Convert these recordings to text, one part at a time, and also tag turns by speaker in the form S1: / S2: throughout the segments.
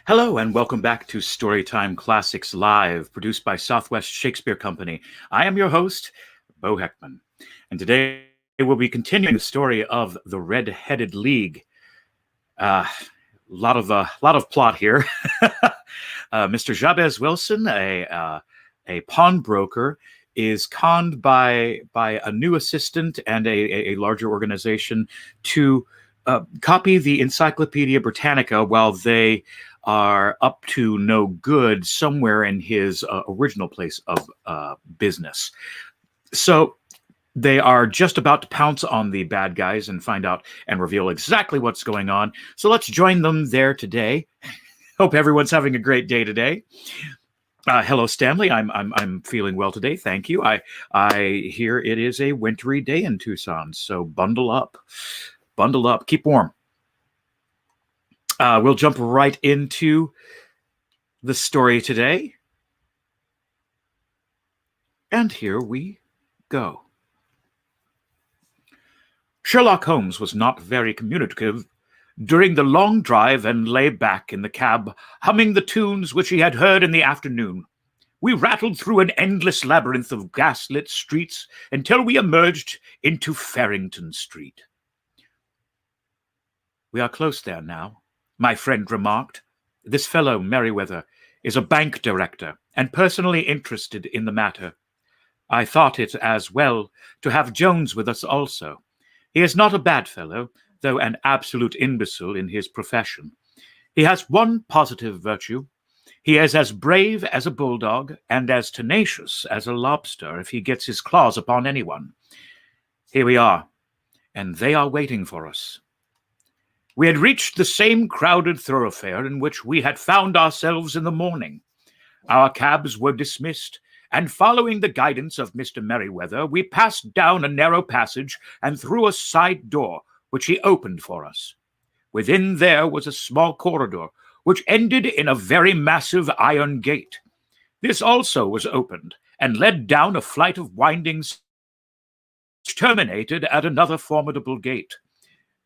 S1: Hello, and welcome back to Storytime Classics Live, produced by Southwest Shakespeare Company. I am your host, Bo Heckman, and today we'll be continuing the story of the Red-Headed League. Lot of plot here. Mr. Jabez Wilson, a pawnbroker, is conned by a new assistant and a larger organization to copy the Encyclopedia Britannica while they are up to no good somewhere in his original place of business. So they are just about to pounce on the bad guys and find out and reveal exactly what's going on. So let's join them there today. Hope everyone's having a great day today. Hello, Stanley. I'm feeling well today. Thank you. I hear it is a wintry day in Tucson, so bundle up. Bundle up. Keep warm. We'll jump right into the story today. And here we go. Sherlock Holmes was not very communicative during the long drive and lay back in the cab, humming the tunes which he had heard in the afternoon. We rattled through an endless labyrinth of gaslit streets until we emerged into Farrington Street. "We are close there now," my friend remarked. "This fellow, Merriweather, is a bank director and personally interested in the matter. I thought it as well to have Jones with us also. He is not a bad fellow, though an absolute imbecile in his profession. He has one positive virtue. He is as brave as a bulldog and as tenacious as a lobster if he gets his claws upon anyone. Here we are, and they are waiting for us." We had reached the same crowded thoroughfare in which we had found ourselves in the morning. Our cabs were dismissed, and following the guidance of Mr. Merriweather, we passed down a narrow passage and through a side door, which he opened for us. Within there was a small corridor, which ended in a very massive iron gate. This also was opened, and led down a flight of windings which terminated at another formidable gate.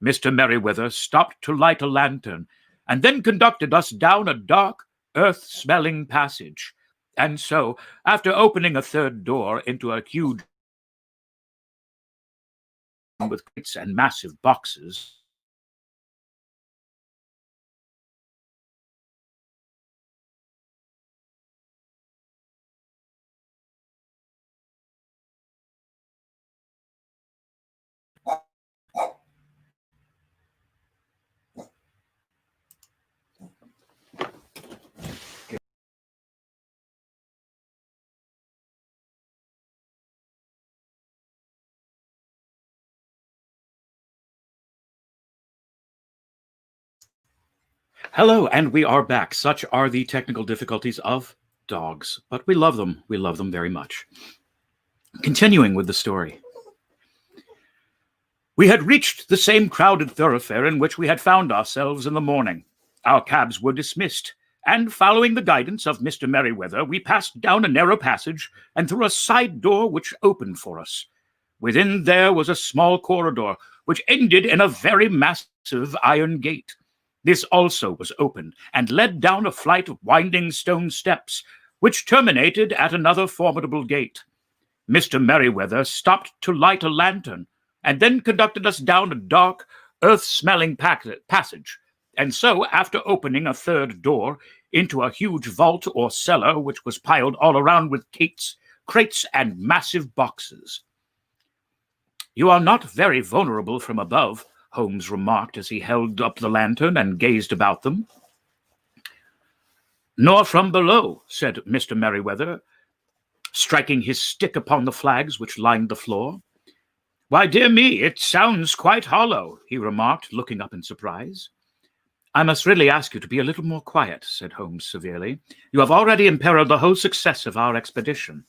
S1: Mr. Merriweather stopped to light a lantern, and then conducted us down a dark, earth-smelling passage. And so, after opening a third door into a huge room with crates and massive boxes, Hello, and we are back. Such are the technical difficulties of dogs, but we love them. We love them very much. Continuing with the story. We had reached the same crowded thoroughfare in which we had found ourselves in the morning. Our cabs were dismissed, and following the guidance of Mr. Merriweather, we passed down a narrow passage and through a side door which opened for us. Within there was a small corridor, which ended in a very massive iron gate. This also was opened, and led down a flight of winding stone steps, which terminated at another formidable gate. Mr. Merriweather stopped to light a lantern, and then conducted us down a dark, earth-smelling passage, and so, after opening a third door into a huge vault or cellar which was piled all around with crates, and massive boxes. "You are not very vulnerable from above," Holmes remarked as he held up the lantern and gazed about them. "Nor from below," said Mr. Merriweather, striking his stick upon the flags which lined the floor. "Why, dear me, it sounds quite hollow," he remarked, looking up in surprise. "I must really ask you to be a little more quiet," said Holmes severely. "You have already imperiled the whole success of our expedition.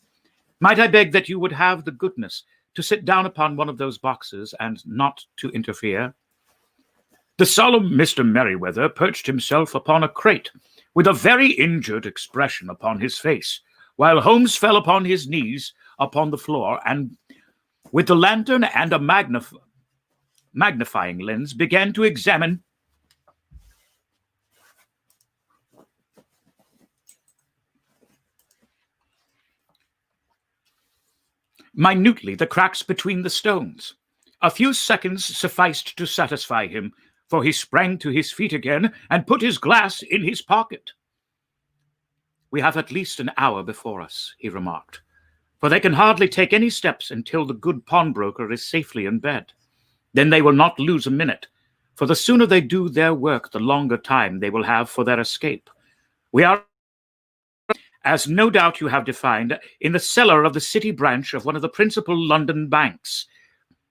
S1: Might I beg that you would have the goodness to sit down upon one of those boxes and not to interfere?" The solemn Mr. Merriweather perched himself upon a crate, with a very injured expression upon his face, while Holmes fell upon his knees upon the floor, and with the lantern and a magnifying lens began to examine minutely the cracks between the stones. A few seconds sufficed to satisfy him, for he sprang to his feet again and put his glass in his pocket. "We have at least an hour before us," he remarked, "for they can hardly take any steps until the good pawnbroker is safely in bed. Then they will not lose a minute, for the sooner they do their work, the longer time they will have for their escape. We are, as no doubt you have defined, in the cellar of the city branch of one of the principal London banks.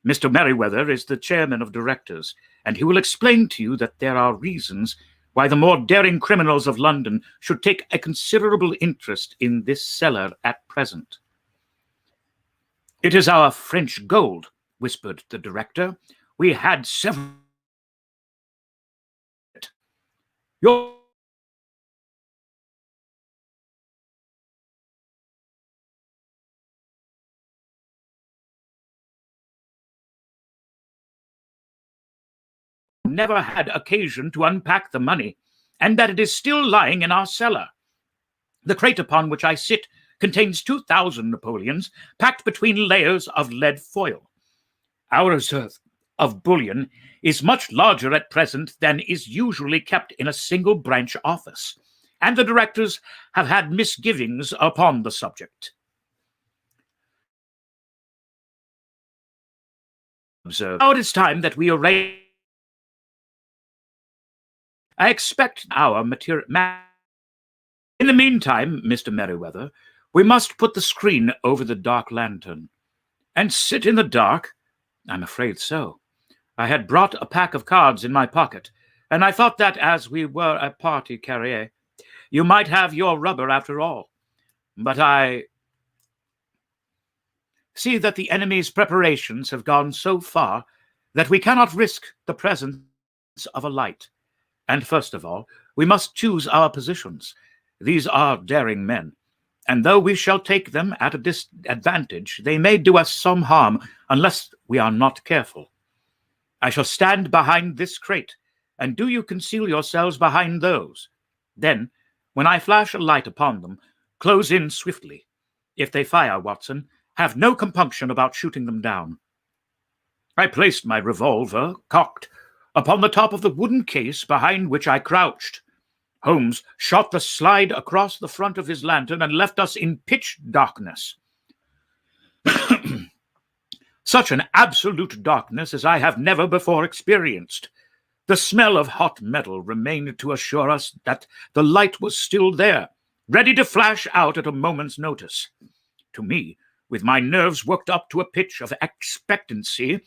S1: Mr. Merryweather is the chairman of directors, and he will explain to you that there are reasons why the more daring criminals of London should take a considerable interest in this cellar at present." "It is our French gold," whispered the director. "We had several. Your never had occasion to unpack the money, and that it is still lying in our cellar. The crate upon which I sit contains 2,000 Napoleons, packed between layers of lead foil. Our reserve of bullion is much larger at present than is usually kept in a single branch office, and the directors have had misgivings upon the subject. Now it is time that we arrange. I expect our material. In the meantime, Mr. Merryweather, we must put the screen over the dark lantern. And sit in the dark? I'm afraid so. I had brought a pack of cards in my pocket, and I thought that, as we were a party carrier, you might have your rubber after all. But I see that the enemy's preparations have gone so far that we cannot risk the presence of a light. And first of all, we must choose our positions. These are daring men, and though we shall take them at a disadvantage, they may do us some harm unless we are not careful. I shall stand behind this crate, and do you conceal yourselves behind those. Then, when I flash a light upon them, close in swiftly. If they fire, Watson, have no compunction about shooting them down." I placed my revolver, cocked, upon the top of the wooden case behind which I crouched. Holmes shot the slide across the front of his lantern and left us in pitch darkness. Such an absolute darkness as I have never before experienced. The smell of hot metal remained to assure us that the light was still there, ready to flash out at a moment's notice. To me, with my nerves worked up to a pitch of expectancy,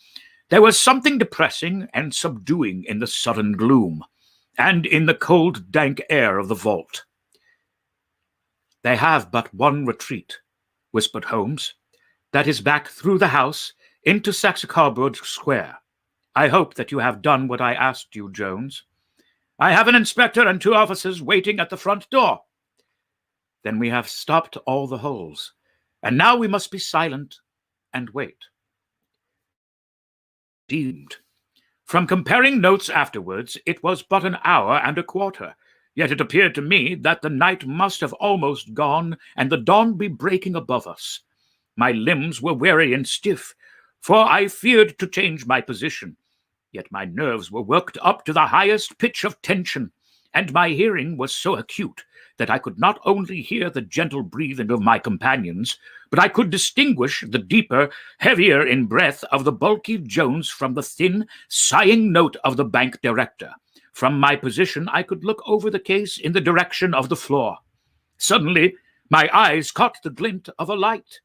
S1: there was something depressing and subduing in the sudden gloom, and in the cold, dank air of the vault. "They have but one retreat," whispered Holmes. "That is back through the house into Saxe-Coburg Square. I hope that you have done what I asked you, Jones." "I have an inspector and 2 officers waiting at the front door." "Then we have stopped all the holes, and now we must be silent and wait." Deemed. From comparing notes afterwards, it was but an hour and a quarter, yet it appeared to me that the night must have almost gone and the dawn be breaking above us. My limbs were weary and stiff, for I feared to change my position, yet my nerves were worked up to the highest pitch of tension, and my hearing was so acute that I could not only hear the gentle breathing of my companions, but I could distinguish the deeper, heavier in breath of the bulky Jones from the thin, sighing note of the bank director. From my position, I could look over the case in the direction of the floor. Suddenly, my eyes caught the glint of a light.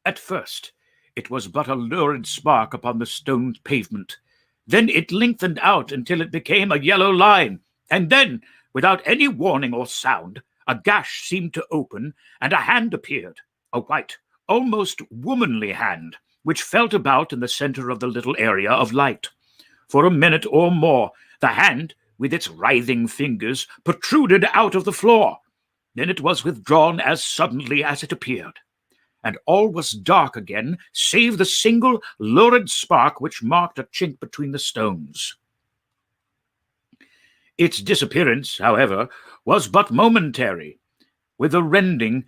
S1: At first, it was but a lurid spark upon the stone pavement. Then it lengthened out until it became a yellow line, and then, without any warning or sound, a gash seemed to open, and a hand appeared, a white, almost womanly hand, which felt about in the center of the little area of light. For a minute or more, the hand, with its writhing fingers, protruded out of the floor. Then it was withdrawn as suddenly as it appeared, and all was dark again, save the single lurid spark which marked a chink between the stones. Its disappearance, however, was but momentary. With a rending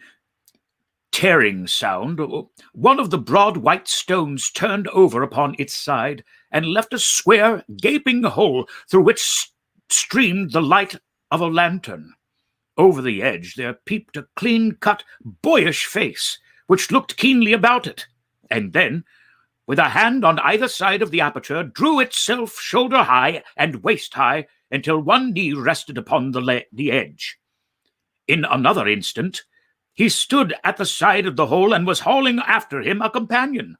S1: tearing sound, one of the broad white stones turned over upon its side and left a square, gaping hole through which streamed the light of a lantern. Over the edge there peeped a clean-cut, boyish face, which looked keenly about it, and then, with a hand on either side of the aperture, drew itself shoulder-high and waist-high until one knee rested upon the edge. In another instant, he stood at the side of the hole and was hauling after him a companion,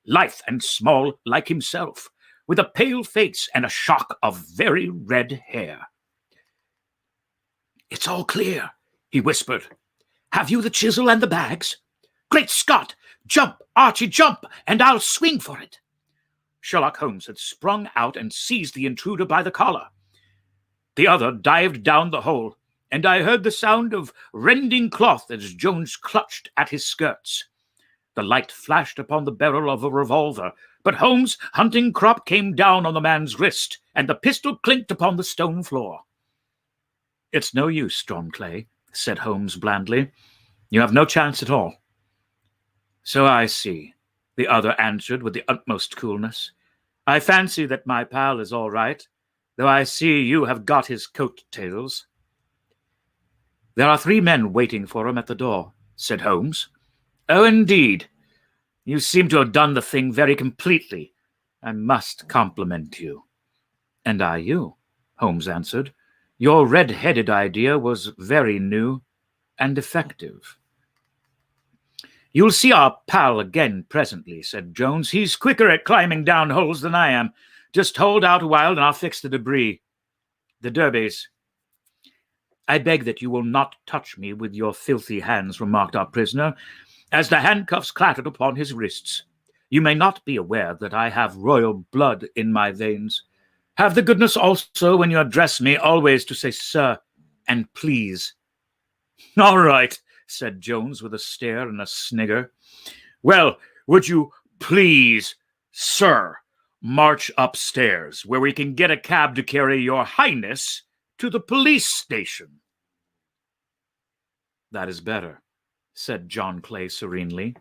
S1: lithe and small like himself, with a pale face and a shock of very red hair. "It's all clear," he whispered. "Have you the chisel and the bags? Great Scott! Jump, Archie, jump, and I'll swing for it." Sherlock Holmes had sprung out and seized the intruder by the collar. The other dived down the hole, and I heard the sound of rending cloth as Jones clutched at his skirts. The light flashed upon the barrel of a revolver, but Holmes' hunting crop came down on the man's wrist, and the pistol clinked upon the stone floor. "It's no use, John Clay," said Holmes blandly. "You have no chance at all." "So I see," the other answered with the utmost coolness. "I fancy that my pal is all right, though I see you have got his coat-tails." "There are 3 men waiting for him at the door," said Holmes. "Oh, indeed. You seem to have done the thing very completely. I must compliment you." "And I you," Holmes answered. "Your red-headed idea was very new and effective." "You'll see our pal again presently," said Jones. "He's quicker at climbing down holes than I am. Just hold out a while and I'll fix the debris. The derbies." "I beg that you will not touch me with your filthy hands," remarked our prisoner, as the handcuffs clattered upon his wrists. "You may not be aware that I have royal blood in my veins. Have the goodness also, when you address me, always to say 'sir' and 'please.'" "All right," said Jones with a stare and a snigger. "Well, would you please, sir, march upstairs, where we can get a cab to carry your highness to the police station?" "That is better," said John Clay serenely.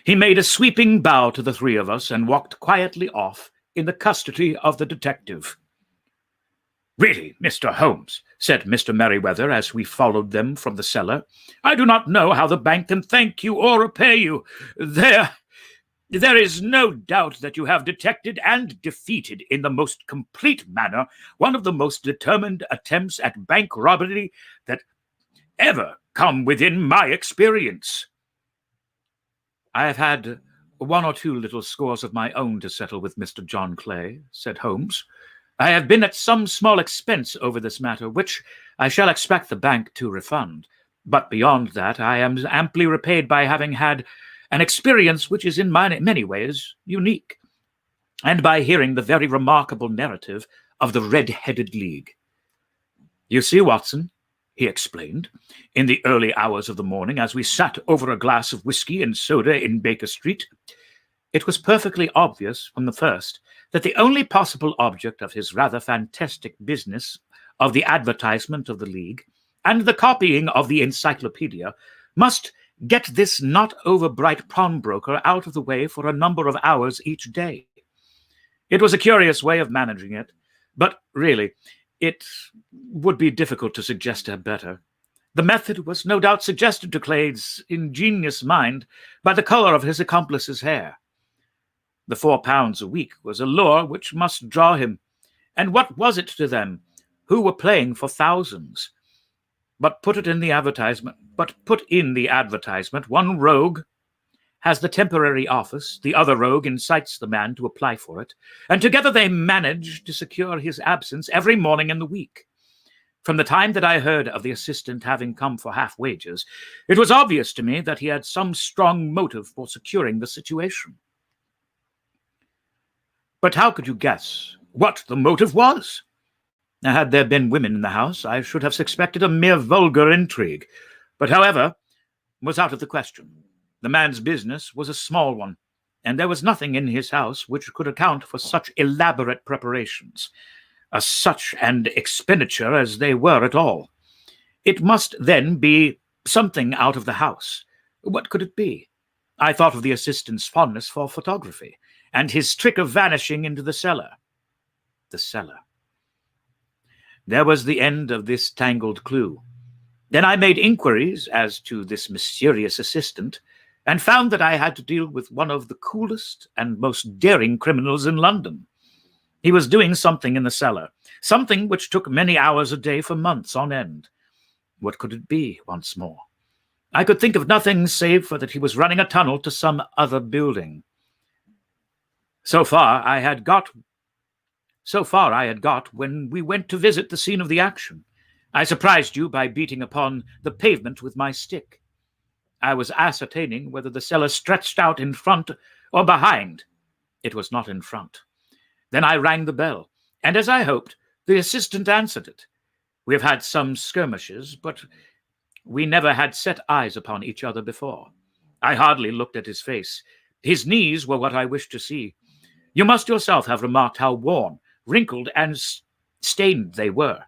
S1: He made a sweeping bow to the 3 of us and walked quietly off in the custody of the detective. "Really, Mr. Holmes," said Mr. Merryweather as we followed them from the cellar, "I do not know how the bank can thank you or repay you. There is no doubt that you have detected and defeated in the most complete manner one of the most determined attempts at bank robbery that ever come within my experience." "I have had 1 or 2 little scores of my own to settle with Mr. John Clay," said Holmes. "I have been at some small expense over this matter, which I shall expect the bank to refund. But beyond that, I am amply repaid by having had an experience which is in many ways unique, and by hearing the very remarkable narrative of the Red-Headed League. You see, Watson," he explained, in the early hours of the morning as we sat over a glass of whiskey and soda in Baker Street, "it was perfectly obvious from the first that the only possible object of his rather fantastic business of the advertisement of the League and the copying of the Encyclopedia must get this not-over-bright pawnbroker out of the way for a number of hours each day. It was a curious way of managing it, but really, it would be difficult to suggest a better. The method was no doubt suggested to Clay's ingenious mind by the color of his accomplice's hair. The £4 a week was a lure which must draw him, and what was it to them, who were playing for thousands? But put in the advertisement, one rogue has the temporary office, the other rogue incites the man to apply for it, and together they manage to secure his absence every morning in the week. From the time that I heard of the assistant having come for half wages, it was obvious to me that he had some strong motive for securing the situation." "But how could you guess what the motive was?" "Had there been women in the house, I should have suspected a mere vulgar intrigue, but, however, was out of the question. The man's business was a small one, and there was nothing in his house which could account for such elaborate preparations, such an expenditure as they were at all. It must then be something out of the house, What could it be? I thought of the assistant's fondness for photography, and his trick of vanishing into the cellar. The cellar. There was the end of this tangled clue. Then I made inquiries as to this mysterious assistant, and found that I had to deal with one of the coolest and most daring criminals in London. He was doing something in the cellar, something which took many hours a day for months on end. What could it be, once more? I could think of nothing save for that he was running a tunnel to some other building. So far I had got when we went to visit the scene of the action. I surprised you by beating upon the pavement with my stick. I was ascertaining whether the cellar stretched out in front or behind. It was not in front. Then I rang the bell, and as I hoped, the assistant answered it. We have had some skirmishes, but we never had set eyes upon each other before. I hardly looked at his face. His knees were what I wished to see. You must yourself have remarked how worn, wrinkled, and stained they were.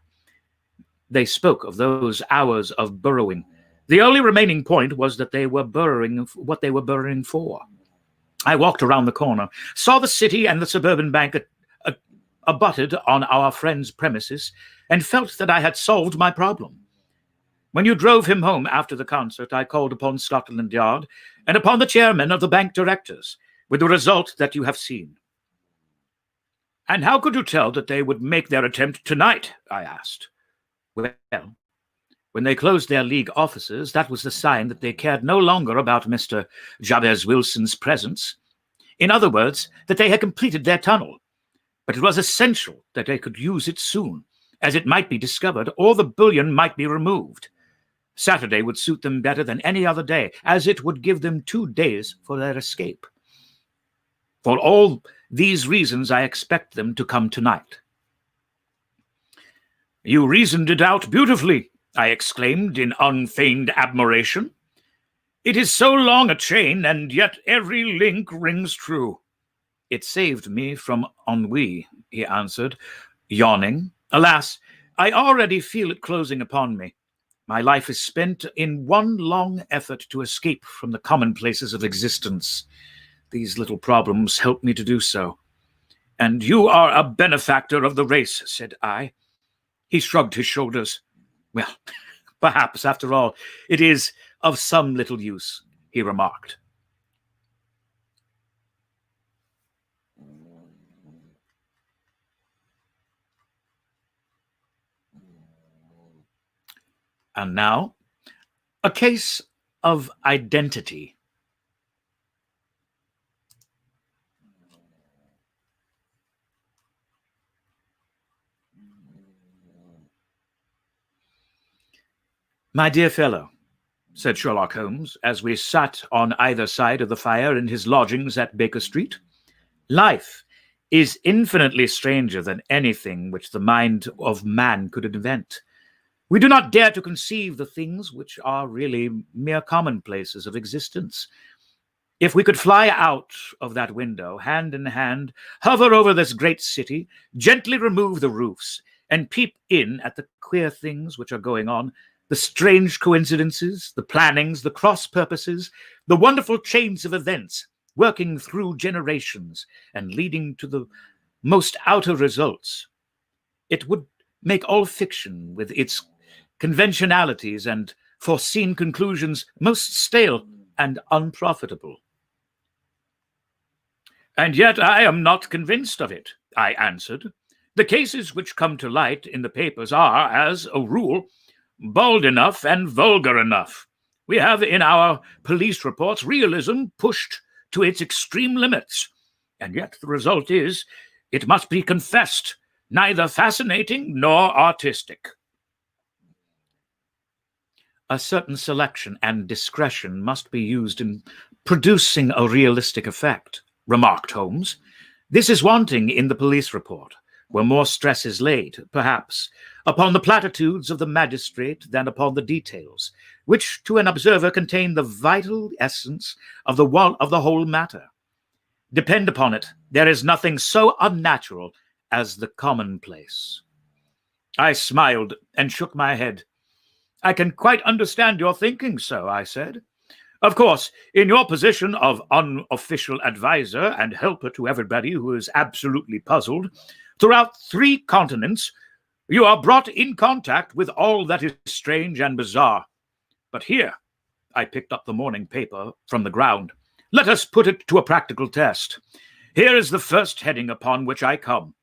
S1: They spoke of those hours of burrowing. The only remaining point was that they were burrowing what they were burrowing for. I walked around the corner, saw the city and the suburban bank abutted on our friend's premises, and felt that I had solved my problem. When you drove him home after the concert, I called upon Scotland Yard and upon the chairman of the bank directors, with the result that you have seen. And how could you tell that they would make their attempt tonight? I asked. Well, when they closed their league offices, that was the sign that they cared no longer about Mr. Jabez Wilson's presence. In other words, that they had completed their tunnel. But it was essential that they could use it soon, as it might be discovered or the bullion might be removed. Saturday would suit them better than any other day, as it would give them 2 days for their escape. For all these reasons, I expect them to come tonight. You reasoned it out beautifully, I exclaimed in unfeigned admiration. It is so long a chain, and yet every link rings true. It saved me from ennui, he answered, yawning. Alas, I already feel it closing upon me. My life is spent in one long effort to escape from the commonplaces of existence. These little problems help me to do so. And you are a benefactor of the race, said I. He shrugged his shoulders. Well, perhaps, after all, it is of some little use, he remarked. And now, a case of identity. My dear fellow, said Sherlock Holmes, as we sat on either side of the fire in his lodgings at Baker Street, life is infinitely stranger than anything which the mind of man could invent. We do not dare to conceive the things which are really mere commonplaces of existence. If we could fly out of that window, hand in hand, hover over this great city, gently remove the roofs, and peep in at the queer things which are going on, the strange coincidences, the plannings, the cross-purposes, the wonderful chains of events working through generations and leading to the most outer results, it would make all fiction with its conventionalities and foreseen conclusions most stale and unprofitable. And yet I am not convinced of it, I answered. The cases which come to light in the papers are, as a rule, bald enough and vulgar enough. We have in our police reports realism pushed to its extreme limits, and yet the result is, it must be confessed, neither fascinating nor artistic. A certain selection and discretion must be used in producing a realistic effect, remarked Holmes. This is wanting in the police report, where more stress is laid, perhaps, upon the platitudes of the magistrate than upon the details, which to an observer contain the vital essence of the whole matter. Depend upon it, there is nothing so unnatural as the commonplace. I smiled and shook my head. I can quite understand your thinking so, I said. Of course, in your position of unofficial advisor and helper to everybody who is absolutely puzzled, throughout 3 continents, you are brought in contact with all that is strange and bizarre. But here, I picked up the morning paper from the ground. Let us put it to a practical test. Here is the first heading upon which I come.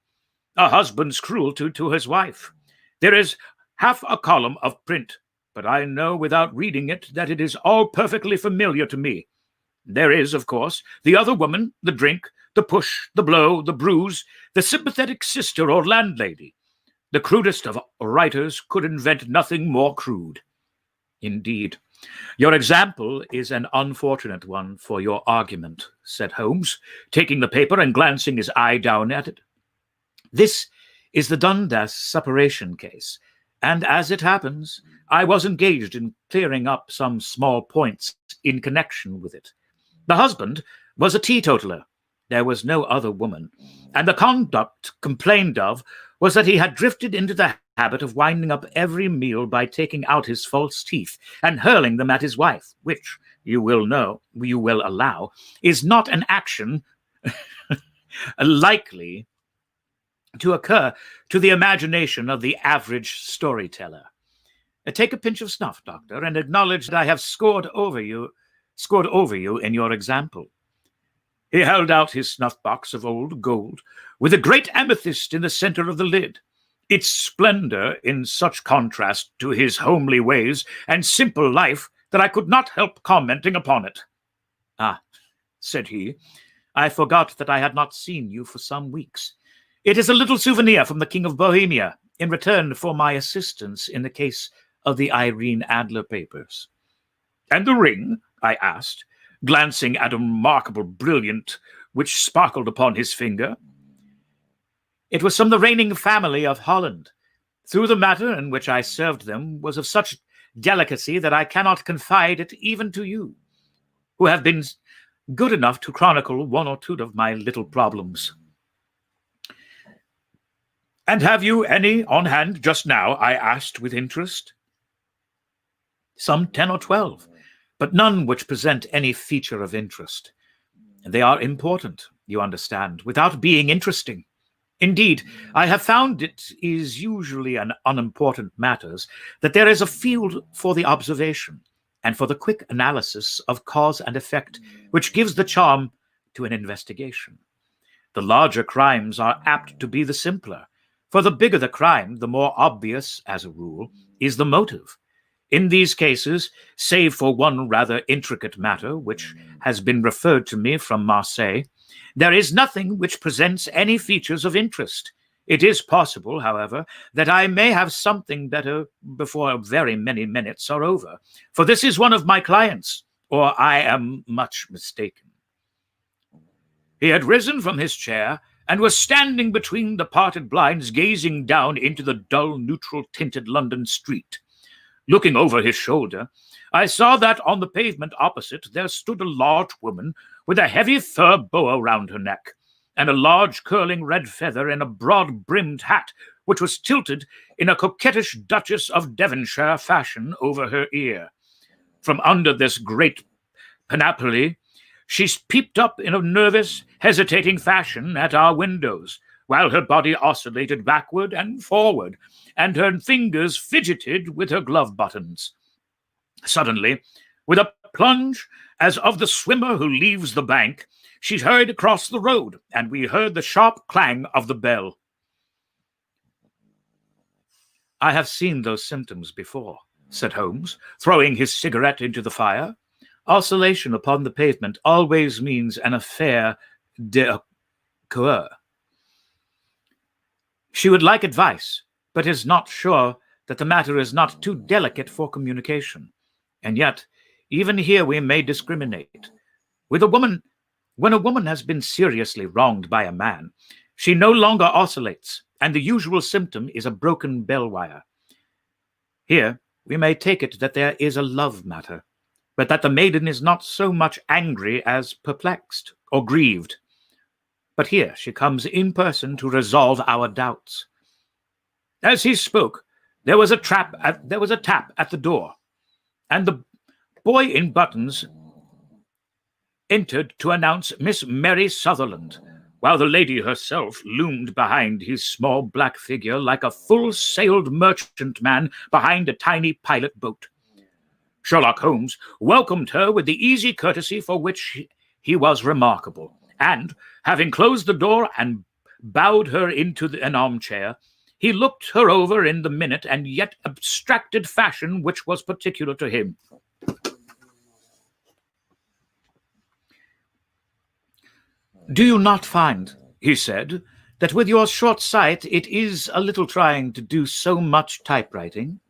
S1: A husband's cruelty to his wife. There is half a column of print, but I know without reading it that it is all perfectly familiar to me. There is, of course, the other woman, the drink, the push, the blow, the bruise, the sympathetic sister or landlady. The crudest of writers could invent nothing more crude. Indeed, your example is an unfortunate one for your argument, said Holmes, taking the paper and glancing his eye down at it. This is the Dundas separation case, and as it happens, I was engaged in clearing up some small points in connection with it. The husband was a teetotaler. There was no other woman, and the conduct complained of was that he had drifted into the habit of winding up every meal by taking out his false teeth and hurling them at his wife, which, you will allow, is not an action likely to occur to the imagination of the average storyteller. Take a pinch of snuff, Doctor, and acknowledge that I have scored over you in your example. He held out his snuff-box of old gold, with a great amethyst in the center of the lid, its splendor in such contrast to his homely ways and simple life that I could not help commenting upon it. Ah, said he, I forgot that I had not seen you for some weeks. It is a little souvenir from the King of Bohemia, in return for my assistance in the case of the Irene Adler papers. And the ring? I asked, glancing at a remarkable brilliant which sparkled upon his finger. It was from the reigning family of Holland. Through the matter in which I served them was of such delicacy that I cannot confide it even to you, who have been good enough to chronicle 1 or 2 of my little problems. And have you any on hand just now? I asked with interest. Some 10 or 12, but none which present any feature of interest. They are important, you understand, without being interesting. Indeed, I have found it is usually an unimportant matters that there is a field for the observation and for the quick analysis of cause and effect which gives the charm to an investigation. The larger crimes are apt to be the simpler, for the bigger the crime, the more obvious, as a rule, is the motive. In these cases, save for one rather intricate matter which has been referred to me from Marseille, there is nothing which presents any features of interest. It is possible, however, that I may have something better before very many minutes are over, for this is one of my clients, or I am much mistaken. He had risen from his chair and was standing between the parted blinds, gazing down into the dull, neutral-tinted London street. Looking over his shoulder, I saw that on the pavement opposite there stood a large woman with a heavy fur boa round her neck, and a large curling red feather in a broad-brimmed hat, which was tilted in a coquettish Duchess of Devonshire fashion over her ear. From under this great panoply, she peeped up in a nervous, hesitating fashion at our windows, while her body oscillated backward and forward, and her fingers fidgeted with her glove buttons. Suddenly, with a plunge as of the swimmer who leaves the bank, she hurried across the road, and we heard the sharp clang of the bell. I have seen those symptoms before, said Holmes, throwing his cigarette into the fire. Oscillation upon the pavement always means an affaire de coeur. She would like advice, but is not sure that the matter is not too delicate for communication. And yet, even here we may discriminate. When a woman has been seriously wronged by a man, she no longer oscillates, and the usual symptom is a broken bell wire. Here we may take it that there is a love matter, but that the maiden is not so much angry as perplexed or grieved. But here she comes in person to resolve our doubts. As he spoke, there was a tap at the door, and the boy in buttons entered to announce Miss Mary Sutherland, while the lady herself loomed behind his small black figure like a full-sailed merchantman behind a tiny pilot boat. Sherlock Holmes welcomed her with the easy courtesy for which he was remarkable, and, having closed the door and bowed her into an armchair, he looked her over in the minute and yet abstracted fashion which was particular to him. "Do you not find," he said, "that with your short sight it is a little trying to do so much typewriting?"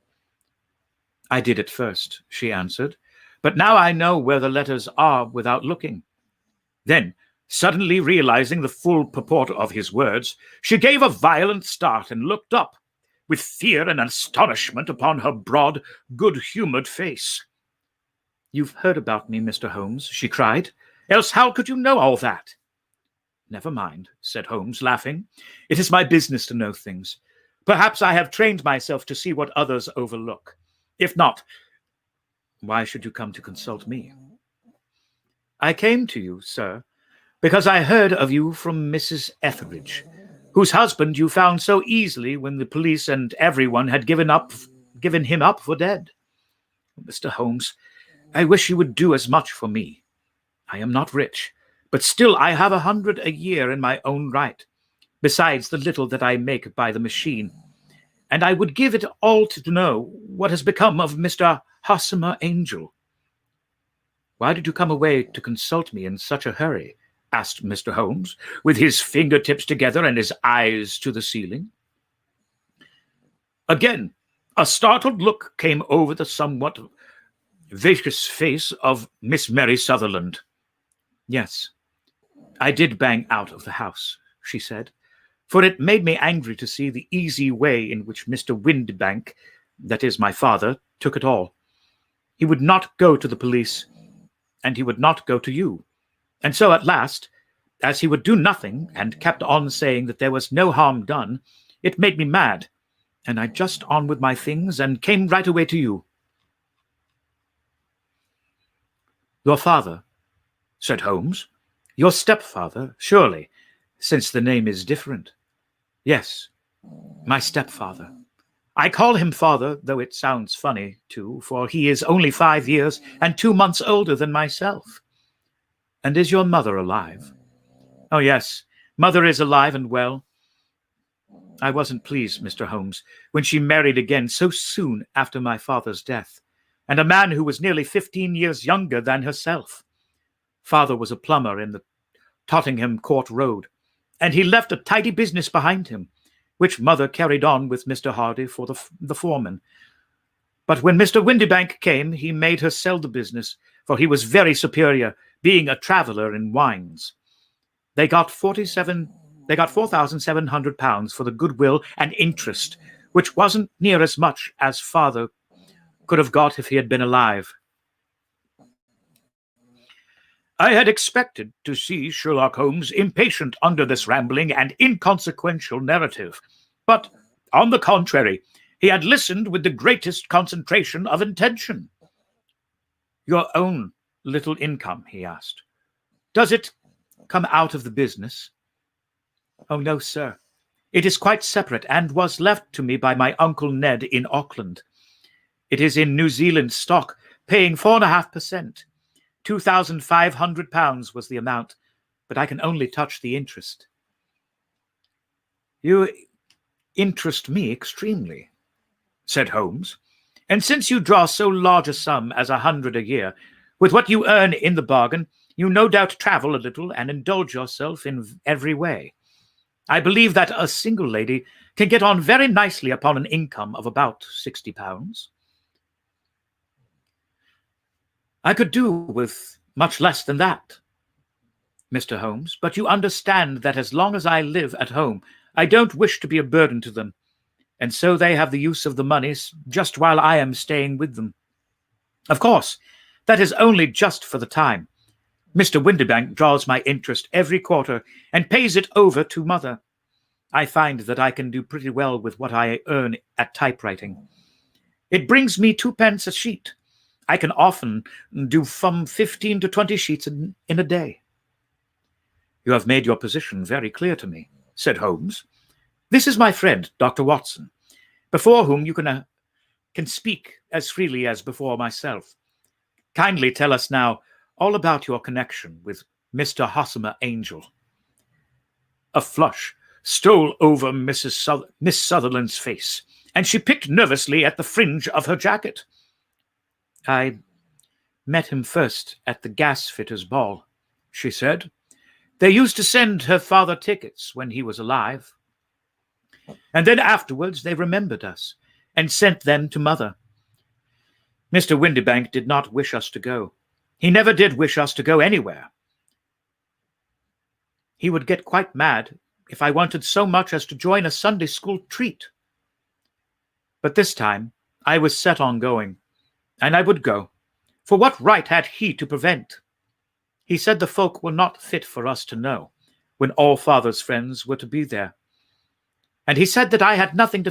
S1: "I did at first," she answered, "but now I know where the letters are without looking." Then, suddenly realizing the full purport of his words, she gave a violent start and looked up, with fear and astonishment upon her broad, good-humored face. "You've heard about me, Mr. Holmes," she cried. "Else how could you know all that?" "Never mind," said Holmes, laughing. "It is my business to know things. Perhaps I have trained myself to see what others overlook. If not, why should you come to consult me?" "I came to you, sir, because I heard of you from Mrs. Etheridge, whose husband you found so easily when the police and everyone had given him up for dead. Mr. Holmes, I wish you would do as much for me. I am not rich, but still I have 100 a year in my own right, besides the little that I make by the machine, and I would give it all to know what has become of Mr. Hossamer Angel." "Why did you come away to consult me in such a hurry?" asked Mr. Holmes, with his fingertips together and his eyes to the ceiling. Again, a startled look came over the somewhat vicious face of Miss Mary Sutherland. "Yes, I did bang out of the house," she said, "for it made me angry to see the easy way in which Mr. Windibank, that is my father, took it all. He would not go to the police, and he would not go to you. And so at last, as he would do nothing and kept on saying that there was no harm done, it made me mad, and I just on with my things and came right away to you." "Your father," said Holmes. "Your stepfather, surely, since the name is different." "Yes, my stepfather. I call him father, though it sounds funny, too, for he is only 5 years and 2 months older than myself." "And is your mother alive?" "Oh, yes, mother is alive and well. I wasn't pleased, Mr. Holmes, when she married again so soon after my father's death, and a man who was nearly 15 years younger than herself. Father was a plumber in the Tottenham Court Road, and he left a tidy business behind him, which mother carried on with Mr. Hardy for the foreman. But when Mr. Windibank came, he made her sell the business, for he was very superior, being a traveller in wines. They got £4,700 for the goodwill and interest, which wasn't near as much as father could have got if he had been alive. I had expected to see Sherlock Holmes impatient under this rambling and inconsequential narrative, but, on the contrary, he had listened with the greatest concentration of attention. "Your own little income," he asked, "does it come out of the business?" "Oh, no, sir. It is quite separate and was left to me by my Uncle Ned in Auckland. It is in New Zealand stock, paying 4.5%. £2,500 was the amount, but I can only touch the interest." "You interest me extremely," said Holmes, "and since you draw so large a sum as 100 a year, with what you earn in the bargain, you no doubt travel a little and indulge yourself in every way. I believe that a single lady can get on very nicely upon an income of about £60. "I could do with much less than that, Mr. Holmes, but you understand that as long as I live at home, I don't wish to be a burden to them, and so they have the use of the money just while I am staying with them. Of course, that is only just for the time. Mr. Windibank draws my interest every quarter and pays it over to mother. I find that I can do pretty well with what I earn at typewriting. It brings me 2 pence a sheet. I can often do from 15 to 20 sheets in a day." "You have made your position very clear to me," said Holmes. "This is my friend, Dr. Watson, before whom you can speak as freely as before myself. Kindly tell us now all about your connection with Mr. Hosmer Angel." A flush stole over Miss Sutherland's face, and she picked nervously at the fringe of her jacket. "I met him first at the gas-fitters' ball," she said. "They used to send her father tickets when he was alive. And then afterwards they remembered us and sent them to Mother. Mr. Windibank did not wish us to go. He never did wish us to go anywhere. He would get quite mad if I wanted so much as to join a Sunday school treat. But this time I was set on going, and I would go, for what right had he to prevent? He said the folk were not fit for us to know, when all father's friends were to be there. And he said that I had nothing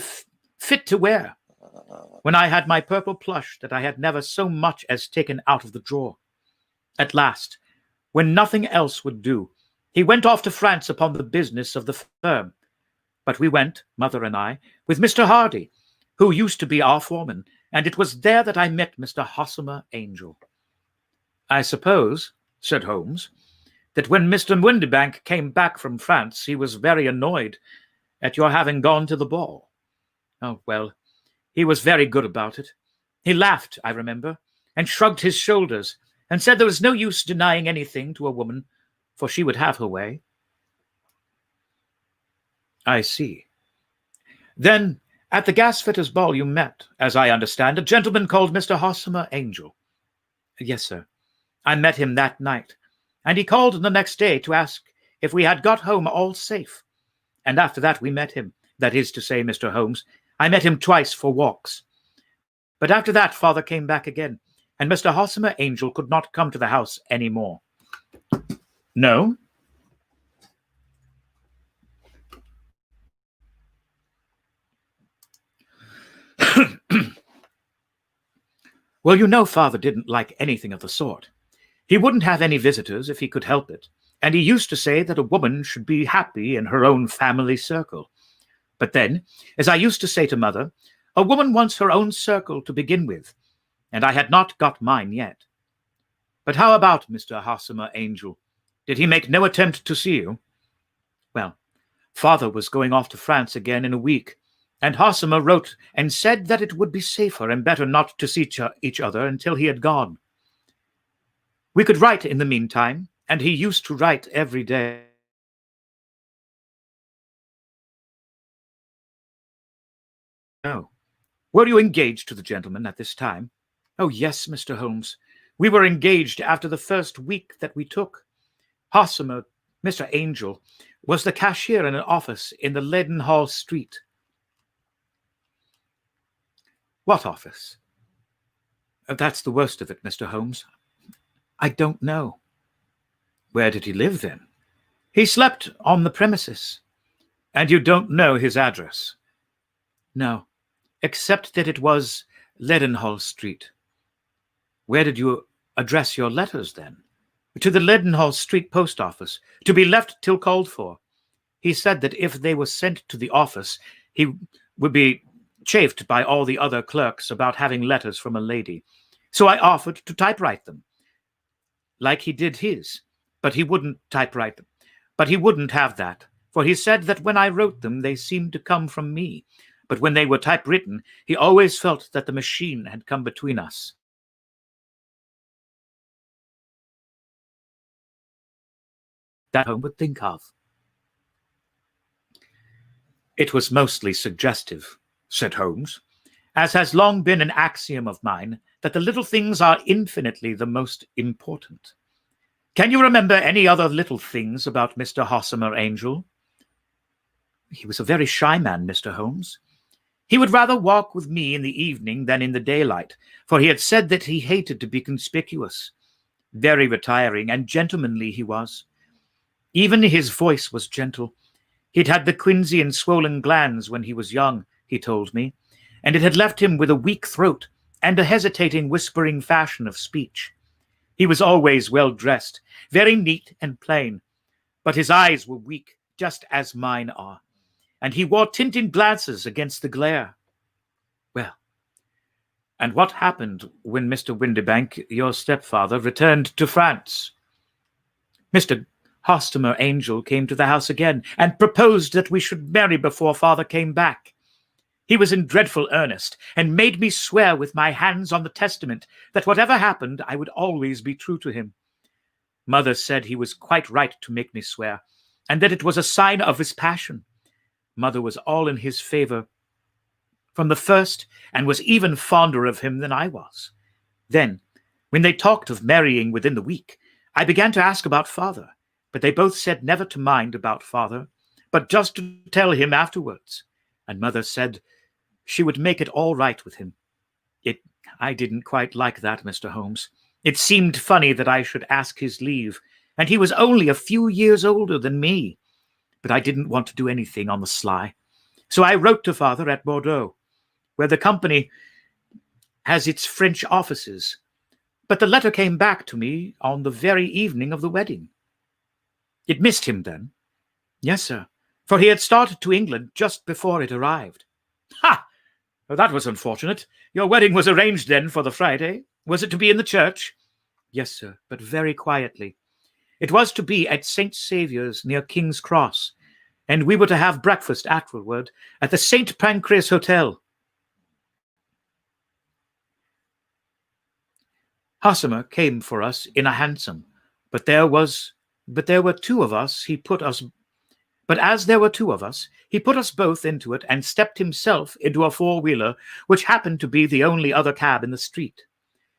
S1: fit to wear, when I had my purple plush that I had never so much as taken out of the drawer. At last, when nothing else would do, he went off to France upon the business of the firm. But we went, Mother and I, with Mr. Hardy, who used to be our foreman, and it was there that I met Mr. Hosmer Angel." "I suppose," said Holmes, "that when Mr. Windibank came back from France, he was very annoyed at your having gone to the ball." "Oh, well, he was very good about it. He laughed, I remember, and shrugged his shoulders, and said there was no use denying anything to a woman, for she would have her way." "I see. Then at the gas-fitters' ball you met, as I understand, a gentleman called Mr. Hosmer Angel." "Yes, sir. I met him that night, and he called the next day to ask if we had got home all safe. And after that we met him, that is to say, Mr. Holmes, I met him twice for walks. But after that father came back again, and Mr. Hosmer Angel could not come to the house any more." "No?" "Well, you know father didn't like anything of the sort. He wouldn't have any visitors if he could help it, and he used to say that a woman should be happy in her own family circle. But then, as I used to say to Mother, a woman wants her own circle to begin with, and I had not got mine yet. But how about Mr. Hosmer Angel? Did he make no attempt to see you?" "Well, father was going off to France again in a week, and Hosmer wrote and said that it would be safer and better not to see each other until he had gone. We could write in the meantime, and he used to write every day." "Oh, were you engaged to the gentleman at this time?" "Oh, yes, Mr. Holmes. We were engaged after the first week that we took. Hosmer, Mr. Angel, was the cashier in an office in the Leadenhall Street." "What office?" "That's the worst of it, Mr. Holmes. I don't know." "Where did he live, then?" "He slept on the premises." "And you don't know his address?" "No, except that it was Leadenhall Street." "Where did you address your letters, then?" "To the Leadenhall Street post office, to be left till called for. He said that if they were sent to the office, he would be chaffed by all the other clerks about having letters from a lady. So I offered to typewrite them, like he did his, but he wouldn't typewrite them. But he wouldn't have that, for he said that when I wrote them, they seemed to come from me. But when they were typewritten, he always felt that the machine had come between us." "That one would think of." "It was mostly suggestive," said Holmes, "as has long been an axiom of mine that the little things are infinitely the most important. Can you remember any other little things about Mr. Hosmer Angel?" "He was a very shy man, Mr. Holmes. He would rather walk with me in the evening than in the daylight, for he had said that he hated to be conspicuous. Very retiring and gentlemanly he was. Even his voice was gentle. He'd had the quinsy and swollen glands when he was young, he told me, and it had left him with a weak throat and a hesitating, whispering fashion of speech. He was always well dressed, very neat and plain, but his eyes were weak, just as mine are, and he wore tinted glasses against the glare. Well, and what happened when Mr. Windibank, your stepfather, returned to France? Mr. Hostomer Angel came to the house again and proposed that we should marry before father came back. He was in dreadful earnest, and made me swear with my hands on the testament that whatever happened, I would always be true to him. Mother said he was quite right to make me swear, and that it was a sign of his passion. Mother was all in his favor from the first, and was even fonder of him than I was. Then, when they talked of marrying within the week, I began to ask about father, but they both said never to mind about father, but just to tell him afterwards. And Mother said she would make it all right with him. I didn't quite like that, Mr. Holmes. It seemed funny that I should ask his leave, and he was only a few years older than me. But I didn't want to do anything on the sly. So I wrote to father at Bordeaux, where the company has its French offices. But the letter came back to me on the very evening of the wedding. It missed him then. Yes, sir, for he had started to England just before it arrived. Ha! Well, that was unfortunate. Your wedding was arranged then for the Friday. Was it to be in the church? Yes, sir, but very quietly. It was to be at St. Saviour's near King's Cross, and we were to have breakfast afterward at the St. Pancras Hotel. Hostomer came for us in a hansom, but as there were two of us, he put us both into it and stepped himself into a four-wheeler, which happened to be the only other cab in the street.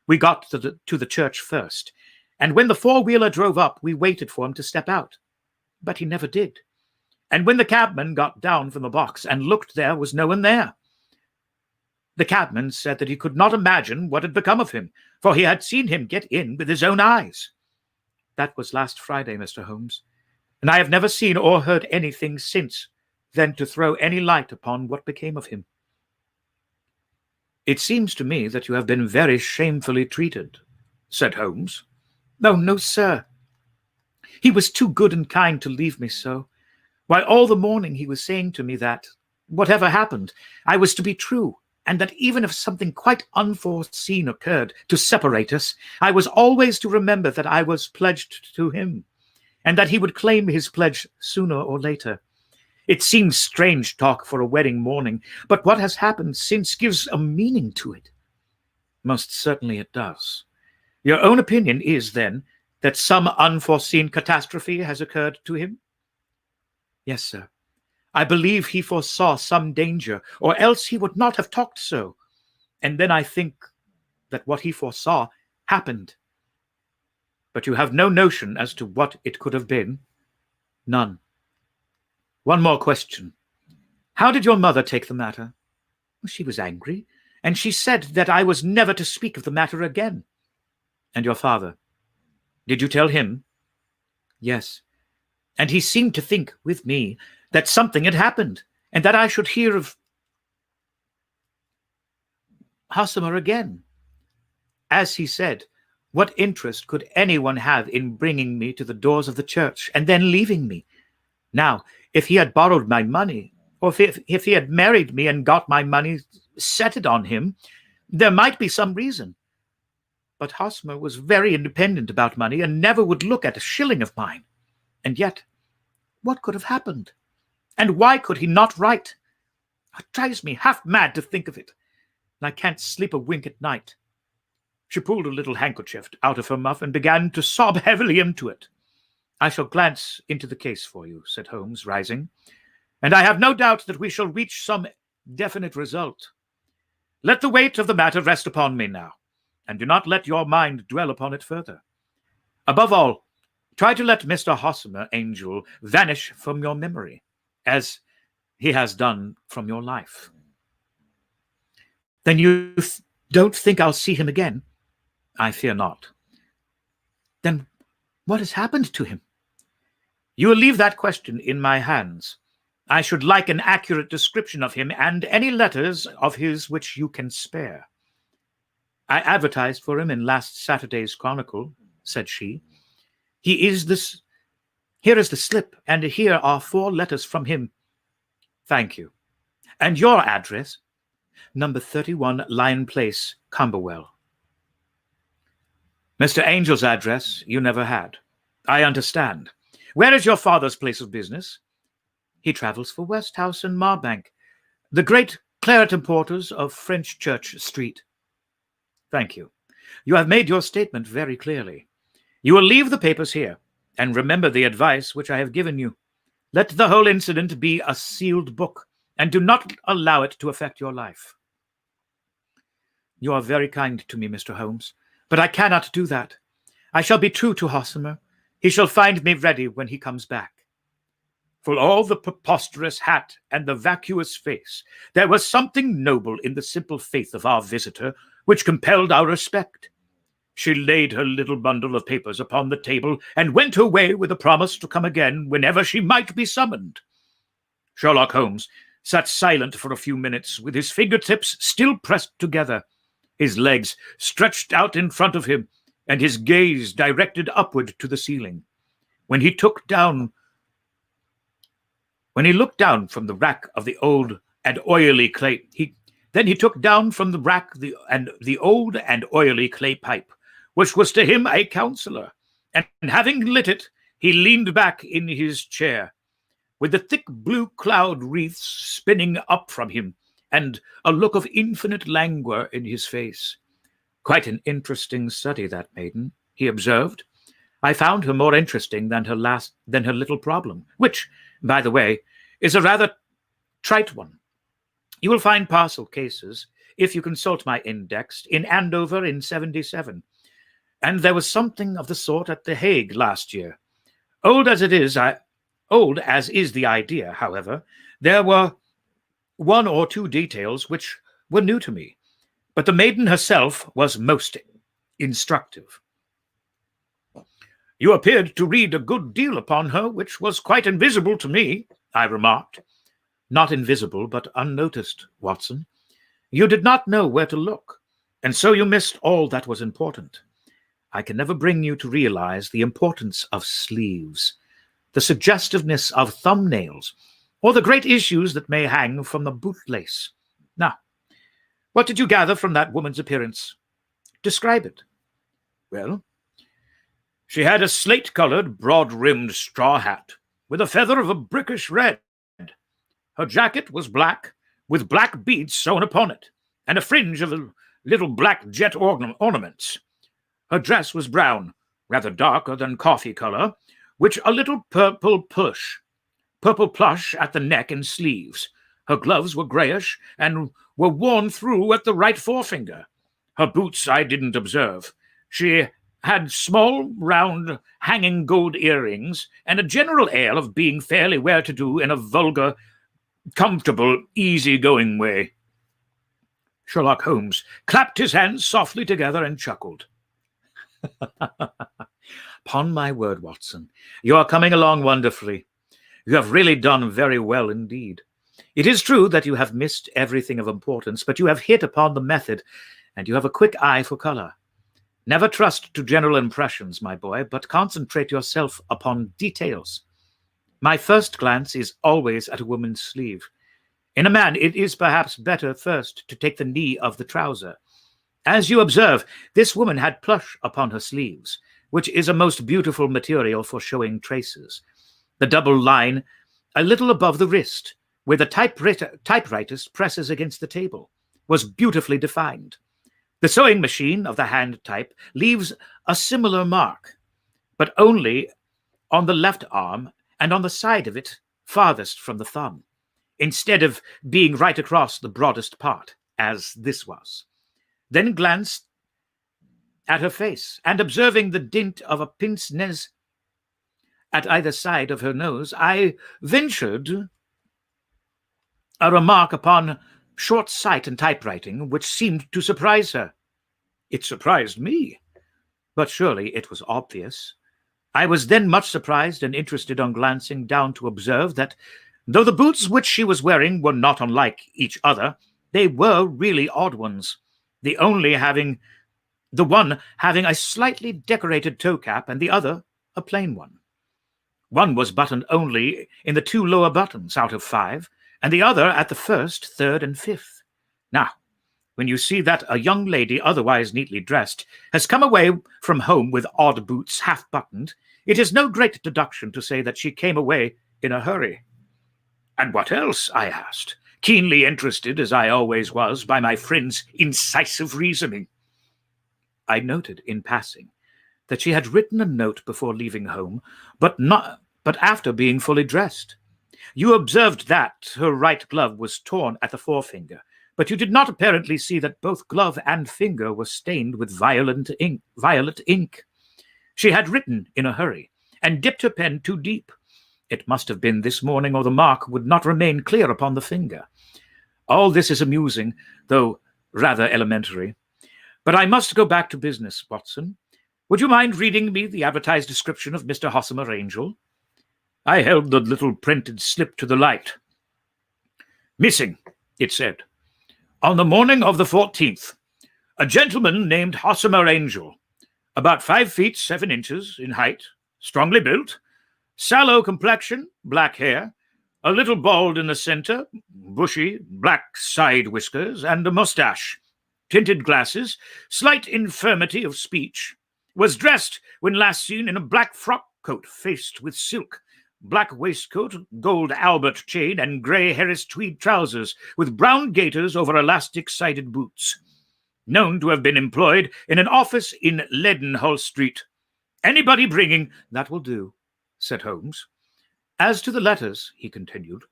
S1: We got to the church first, and when the four-wheeler drove up, we waited for him to step out. But he never did. And when the cabman got down from the box and looked, there was no one there. The cabman said that he could not imagine what had become of him, for he had seen him get in with his own eyes. That was last Friday, Mr. Holmes, and I have never seen or heard anything since then to throw any light upon what became of him. It seems to me that you have been very shamefully treated, said Holmes. No, no, sir. He was too good and kind to leave me so. Why, all the morning he was saying to me that, whatever happened, I was to be true, and that even if something quite unforeseen occurred to separate us, I was always to remember that I was pledged to him, and that he would claim his pledge sooner or later. It seems strange talk for a wedding morning, but what has happened since gives a meaning to it. Most certainly it does. Your own opinion is, then, that some unforeseen catastrophe has occurred to him? Yes, sir. I believe he foresaw some danger, or else he would not have talked so. And then I think that what he foresaw happened. But you have no notion as to what it could have been? None. One more question. How did your mother take the matter? She was angry, and she said that I was never to speak of the matter again. And your father? Did you tell him? Yes. And he seemed to think, with me, that something had happened, and that I should hear of Hostomer again. As he said, what interest could anyone have in bringing me to the doors of the church and then leaving me? Now, if he had borrowed my money, or if he had married me and got my money settled on him, there might be some reason. But Hostomer was very independent about money and never would look at a shilling of mine. And yet, what could have happened? And why could he not write? It drives me half mad to think of it, and I can't sleep a wink at night. She pulled a little handkerchief out of her muff and began to sob heavily into it. I shall glance into the case for you, said Holmes, rising, and I have no doubt that we shall reach some definite result. Let the weight of the matter rest upon me now, and do not let your mind dwell upon it further. Above all, try to let Mr. Hostomer Angel vanish from your memory, as he has done from your life. Then you don't think I'll see him again? I fear not. Then what has happened to him? You will leave that question in my hands. I should like an accurate description of him and any letters of his which you can spare. I advertised for him in last Saturday's Chronicle, said she. Here is the slip, and here are 4 letters from him. Thank you. And your address? Number 31 Lion Place, Camberwell. Mr. Angel's address you never had. I understand. Where is your father's place of business? He travels for Westhouse and Marbank, the great claret importers of French Church Street. Thank you. You have made your statement very clearly. You will leave the papers here, and remember the advice which I have given you. Let the whole incident be a sealed book, and do not allow it to affect your life. You are very kind to me, Mr. Holmes, but I cannot do that. I shall be true to Hosmer. He shall find me ready when he comes back. For all the preposterous hat and the vacuous face, there was something noble in the simple faith of our visitor, which compelled our respect. She laid her little bundle of papers upon the table and went her way with a promise to come again whenever she might be summoned. Sherlock Holmes sat silent for a few minutes, with his fingertips still pressed together, his legs stretched out in front of him, and his gaze directed upward to the ceiling. When he looked down from the rack of the old and oily clay, he took down from the rack the old and oily clay pipe, which was to him a counselor, and having lit it, he leaned back in his chair, with the thick blue cloud wreaths spinning up from him, and a look of infinite languor in his face. Quite an interesting study, that maiden, he observed. I found her more interesting than her little problem, which, by the way, is a rather trite one. You will find parcel cases, if you consult my index, in Andover in 77, and there was something of the sort at The Hague last year. Old as is the idea, however, there were 1 or 2 details which were new to me, but the maiden herself was most instructive. You appeared to read a good deal upon her, which was quite invisible to me, I remarked. Not invisible, but unnoticed, Watson. You did not know where to look, and so you missed all that was important. I can never bring you to realize the importance of sleeves, the suggestiveness of thumbnails, or the great issues that may hang from the bootlace. Now, what did you gather from that woman's appearance? Describe it. Well, she had a slate-colored, broad-rimmed straw hat, with a feather of a brickish red. Her jacket was black, with black beads sewn upon it, and a fringe of little black jet ornaments. Her dress was brown, rather darker than coffee color, with a little purple plush at the neck and sleeves. Her gloves were grayish and were worn through at the right forefinger. Her boots I didn't observe. She had small, round, hanging gold earrings, and a general air of being fairly well-to-do in a vulgar, comfortable, easy-going way. Sherlock Holmes clapped his hands softly together and chuckled. Upon my word, Watson, you are coming along wonderfully. You have really done very well indeed. It is true that you have missed everything of importance, but you have hit upon the method, and you have a quick eye for color. Never trust to general impressions, my boy, but concentrate yourself upon details. My first glance is always at a woman's sleeve. In a man, it is perhaps better first to take the knee of the trouser. As you observe, this woman had plush upon her sleeves, which is a most beautiful material for showing traces. The double line, a little above the wrist, where the typewriter presses against the table, was beautifully defined. The sewing machine of the hand type leaves a similar mark, but only on the left arm and on the side of it farthest from the thumb, instead of being right across the broadest part, as this was. Then glanced at her face, and observing the dint of a pince-nez at either side of her nose, I ventured a remark upon short sight and typewriting, which seemed to surprise her. It surprised me, but surely it was obvious. I was then much surprised and interested on glancing down to observe that, though the boots which she was wearing were not unlike each other, they were really odd ones. the one having a slightly decorated toe cap and the other a plain one. One was buttoned only in the 2 lower buttons out of 5, and the other at the 1st, 3rd, and 5th. Now, when you see that a young lady, otherwise neatly dressed, has come away from home with odd boots half-buttoned, it is no great deduction to say that she came away in a hurry. And what else? I asked, keenly interested, as I always was, by my friend's incisive reasoning. I noted, in passing, that she had written a note before leaving home, but after being fully dressed. You observed that her right glove was torn at the forefinger, but you did not apparently see that both glove and finger were stained with violet ink. She had written in a hurry, and dipped her pen too deep. It must have been this morning, or the mark would not remain clear upon the finger. All this is amusing, though rather elementary. But I must go back to business, Watson. Would you mind reading me the advertised description of Mr. Hossamer Angel? I held the little printed slip to the light. Missing, it said. On the morning of the 14th, a gentleman named Hossamer Angel, about 5 feet 7 inches in height, strongly built, sallow complexion, black hair, a little bald in the center, bushy, black side whiskers, and a mustache, tinted glasses, slight infirmity of speech, was dressed when last seen in a black frock coat faced with silk, black waistcoat, gold Albert chain, and grey Harris tweed trousers with brown gaiters over elastic-sided boots. Known to have been employed in an office in Leadenhall Street. Anybody bringing— That will do, said Holmes. As to the letters, he continued,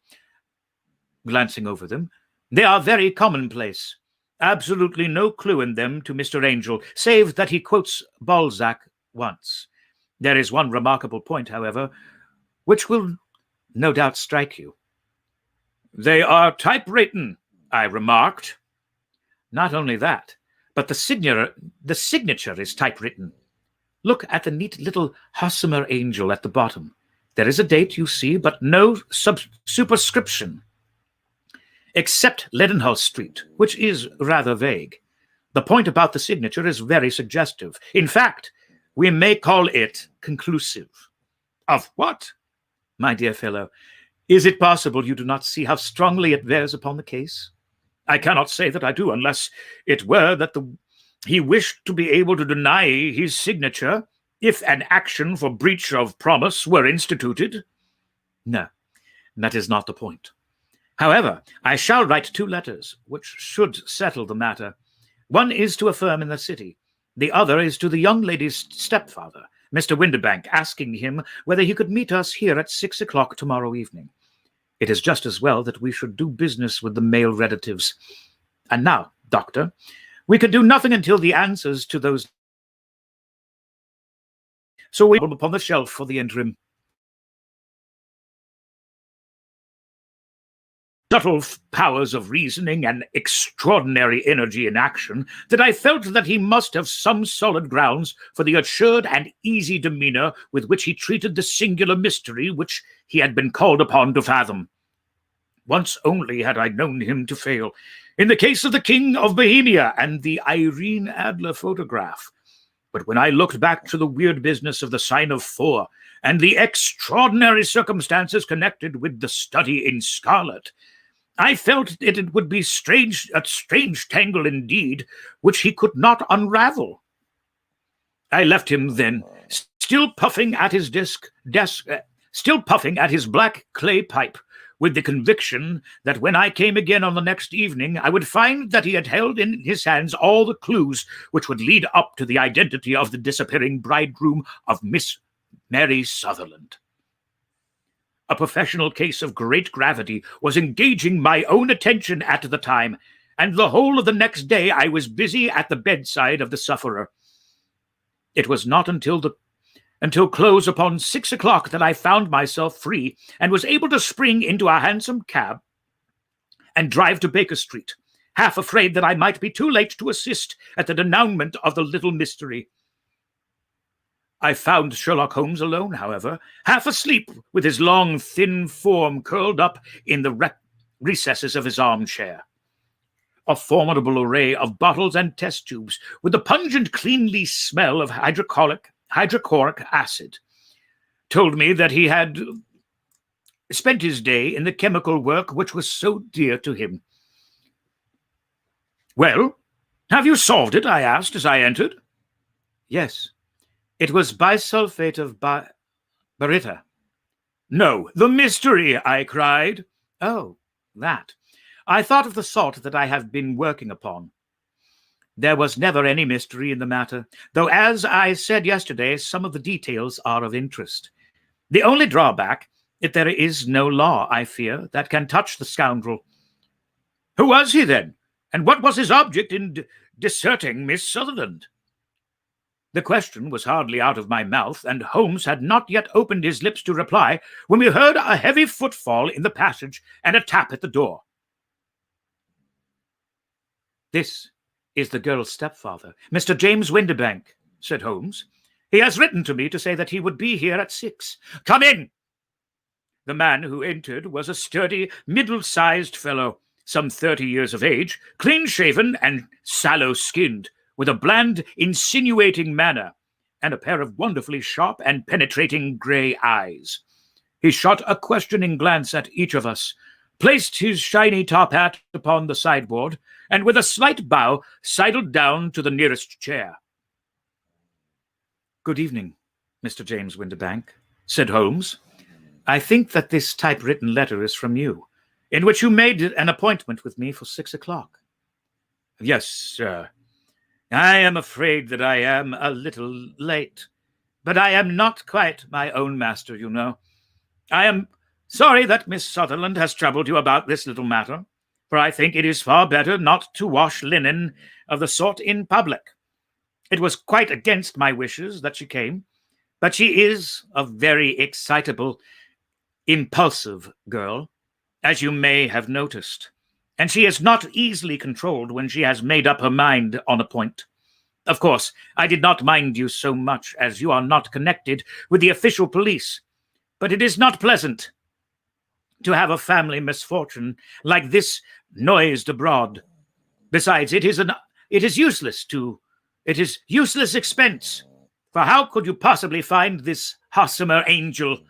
S1: glancing over them, they are very commonplace. Absolutely no clue in them to Mr. Angel, save that he quotes Balzac once. There is one remarkable point, however, which will no doubt strike you. They are typewritten, I remarked. Not only that, but the signature is typewritten. Look at the neat little Hossamer Angel at the bottom. There is a date, you see, but no superscription, except Leadenhall Street, which is rather vague. The point about the signature is very suggestive. In fact, we may call it conclusive. Of what? My dear fellow, is it possible you do not see how strongly it bears upon the case? I cannot say that I do, unless it were that he wished to be able to deny his signature if an action for breach of promise were instituted. No, that is not the point. However, I shall write 2 letters, which should settle the matter. One is to a firm in the city. The other is to the young lady's stepfather, Mr. Windibank, asking him whether he could meet us here at 6 o'clock tomorrow evening. It is just as well that we should do business with the male relatives. And now, Doctor, we could do nothing until the answers to those. So we put them upon the shelf for the interim. Subtle powers of reasoning and extraordinary energy in action, that I felt that he must have some solid grounds for the assured and easy demeanor with which he treated the singular mystery which he had been called upon to fathom. Once only had I known him to fail, in the case of the King of Bohemia and the Irene Adler photograph. But when I looked back to the weird business of the sign of 4 and the extraordinary circumstances connected with the study in scarlet, I felt that it would be a strange tangle indeed, which he could not unravel. I left him then, still puffing at his black clay pipe, with the conviction that when I came again on the next evening, I would find that he had held in his hands all the clues which would lead up to the identity of the disappearing bridegroom of Miss Mary Sutherland. A professional case of great gravity was engaging my own attention at the time, and the whole of the next day I was busy at the bedside of the sufferer. It was not until close upon 6 o'clock that I found myself free and was able to spring into a hansom cab and drive to Baker Street, half afraid that I might be too late to assist at the denouement of the little mystery. I found Sherlock Holmes alone, however, half asleep, with his long, thin form curled up in the recesses of his armchair. a formidable array of bottles and test tubes with the pungent, cleanly smell of hydrochloric acid. Told me that he had spent his day in the chemical work which was so dear to him. "Well, have you solved it?" I asked as I entered. "Yes. It was bisulfate of baryta." "No, the mystery!" I cried. "Oh, that. I thought of the salt that I have been working upon. There was never any mystery in the matter, though, as I said yesterday, some of the details are of interest. The only drawback is there is no law, I fear, that can touch the scoundrel." "Who was he, then? And what was his object in deserting Miss Sutherland?" The question was hardly out of my mouth, and Holmes had not yet opened his lips to reply when we heard a heavy footfall in the passage and a tap at the door. "This is the girl's stepfather, Mr. James Windibank," said Holmes. "He has written to me to say that he would be here at 6. "Come in." The man who entered was a sturdy, middle-sized fellow, some 30 years of age, clean-shaven and sallow-skinned, with a bland, insinuating manner and a pair of wonderfully sharp and penetrating grey eyes. He shot a questioning glance at each of us, placed his shiny top hat upon the sideboard, and with a slight bow sidled down to the nearest chair. "Good evening, Mr. James Windibank," said Holmes. "I think that this typewritten letter is from you, in which you made an appointment with me for 6 o'clock. "Yes, sir. I am afraid that I am a little late, but I am not quite my own master, you know. I am sorry that Miss Sutherland has troubled you about this little matter, for I think it is far better not to wash linen of the sort in public. It was quite against my wishes that she came, but she is a very excitable, impulsive girl, as you may have noticed, and she is not easily controlled when she has made up her mind on a point. Of course, I did not mind you so much as you are not connected with the official police, but it is not pleasant to have a family misfortune like this noised abroad. Besides, it is useless expense, for how could you possibly find this Hossamer angel?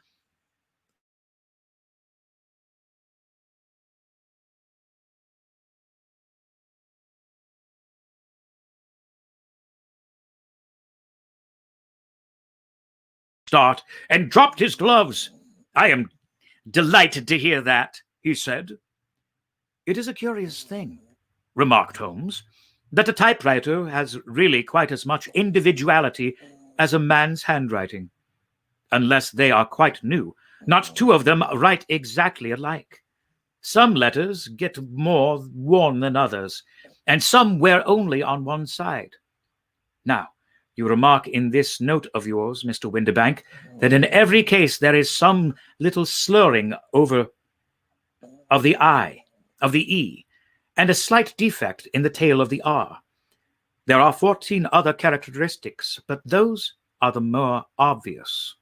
S1: Start and dropped his gloves. "I am delighted to hear that," he said. "It is a curious thing," remarked Holmes, "that a typewriter has really quite as much individuality as a man's handwriting. Unless they are quite new, not two of them write exactly alike. Some letters get more worn than others, and some wear only on one side. Now, you remark in this note of yours, Mr. Windibank, that in every case there is some little slurring over of the I, of the E, and a slight defect in the tail of the R. There are 14 other characteristics, but those are the more obvious.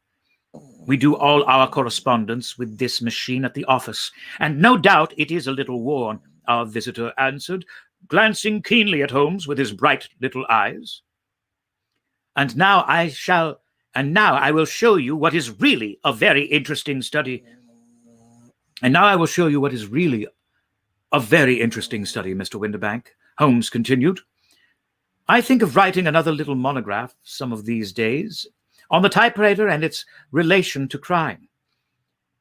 S1: We do all our correspondence with this machine at the office, and no doubt it is a little worn," our visitor answered, glancing keenly at Holmes with his bright little eyes. And now I will show you what is really a very interesting study. Mr. Windibank," Holmes continued. "I think of writing another little monograph some of these days on the typewriter and its relation to crime.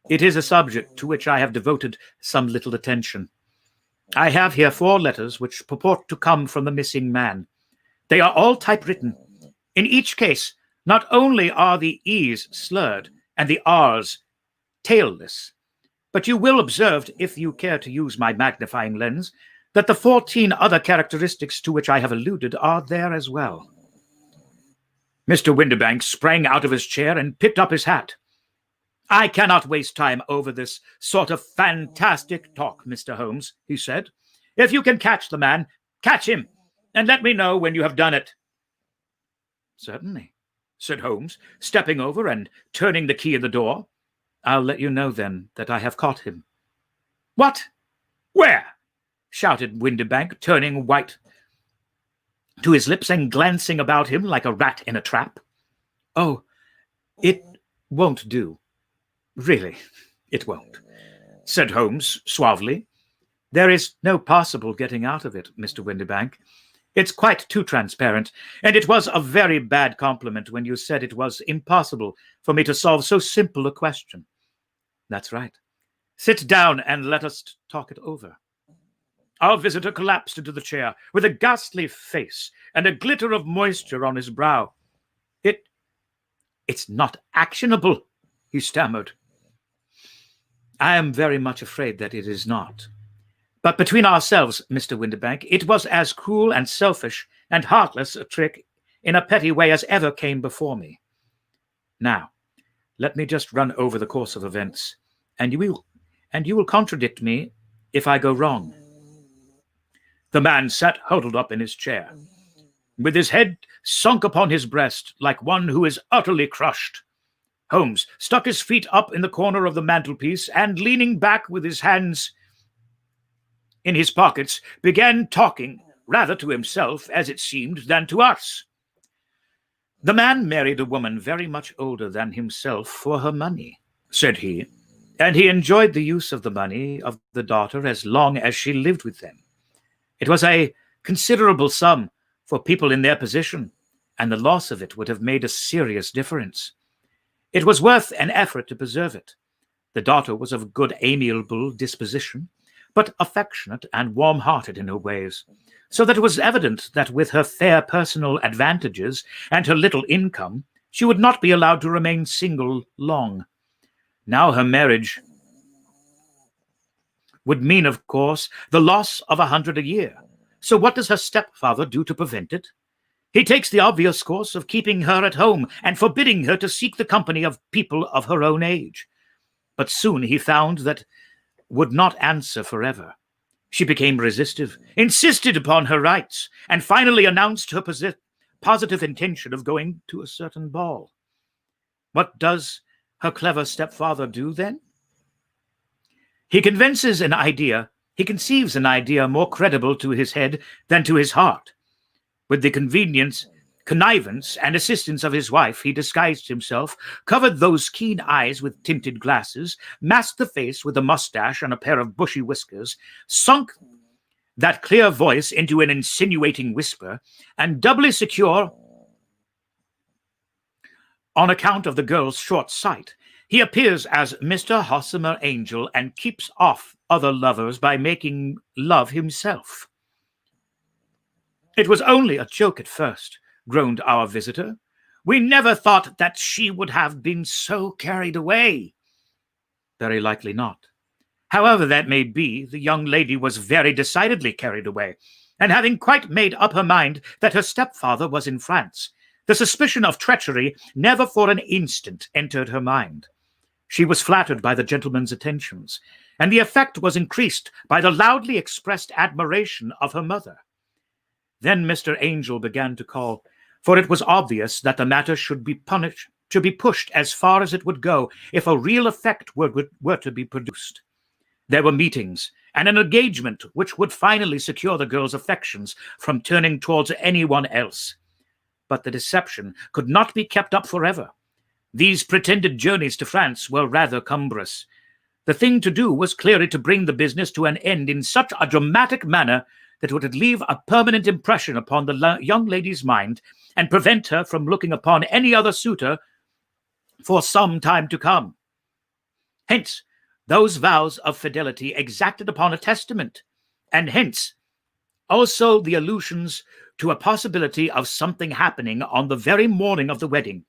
S1: It is a subject to which I have devoted some little attention. I have here 4 letters which purport to come from the missing man. They are all typewritten. In each case, not only are the E's slurred and the R's tailless, but you will observe, if you care to use my magnifying lens, that the 14 other characteristics to which I have alluded are there as well." Mr. Windibank sprang out of his chair and picked up his hat. "I cannot waste time over this sort of fantastic talk, Mr. Holmes," he said. "If you can catch the man, catch him, and let me know when you have done it." "Certainly," said Holmes, stepping over and turning the key in the door. "I'll let you know, then, that I have caught him." "What? Where?" shouted Windibank, turning white to his lips and glancing about him like a rat in a trap. "Oh, it won't do. Really, it won't," said Holmes suavely. "There is no possible getting out of it, Mr. Windibank. It's quite too transparent, and it was a very bad compliment when you said it was impossible for me to solve so simple a question. That's right. Sit down and let us talk it over." Our visitor collapsed into the chair with a ghastly face and a glitter of moisture on his brow. It's not actionable," he stammered. "I am very much afraid that it is not. But between ourselves, Mr. Windibank, it was as cruel and selfish and heartless a trick in a petty way as ever came before me. Now, let me just run over the course of events, and you will contradict me if I go wrong." The man sat huddled up in his chair, with his head sunk upon his breast like one who is utterly crushed. Holmes stuck his feet up in the corner of the mantelpiece and, leaning back with his hands in his pockets, began talking, rather to himself, as it seemed, than to us. "The man married a woman very much older than himself for her money," said he, "and he enjoyed the use of the money of the daughter as long as she lived with them. It was a considerable sum for people in their position, and the loss of it would have made a serious difference. It was worth an effort to preserve it. The daughter was of good, amiable disposition, but affectionate and warm-hearted in her ways, so that it was evident that with her fair personal advantages and her little income, she would not be allowed to remain single long. Now her marriage would mean, of course, the loss of 100 a year. So what does her stepfather do to prevent it? He takes the obvious course of keeping her at home and forbidding her to seek the company of people of her own age. But soon he found that would not answer forever. She became resistive, insisted upon her rights, and finally announced her positive intention of going to a certain ball. What does her clever stepfather do then? He conceives an idea more credible to his head than to his heart. With the connivance and assistance of his wife, he disguised himself, covered those keen eyes with tinted glasses, masked the face with a mustache and a pair of bushy whiskers, sunk that clear voice into an insinuating whisper, and doubly secure on account of the girl's short sight, he appears as Mr. Hossamer Angel and keeps off other lovers by making love himself. It was only a joke at first, groaned our visitor. We never thought that she would have been so carried away. Very likely not. However that may be, the young lady was very decidedly carried away, and having quite made up her mind that her stepfather was in France, the suspicion of treachery never for an instant entered her mind. She was flattered by the gentleman's attentions, and the effect was increased by the loudly expressed admiration of her mother. Then Mr. Angel began to call, for it was obvious that the matter should be pushed as far as it would go if a real effect were to be produced. There were meetings and an engagement which would finally secure the girl's affections from turning towards anyone else. But the deception could not be kept up forever. These pretended journeys to France were rather cumbrous. The thing to do was clearly to bring the business to an end in such a dramatic manner that would leave a permanent impression upon the young lady's mind and prevent her from looking upon any other suitor for some time to come. Hence, those vows of fidelity exacted upon a testament, and hence also the allusions to a possibility of something happening on the very morning of the wedding.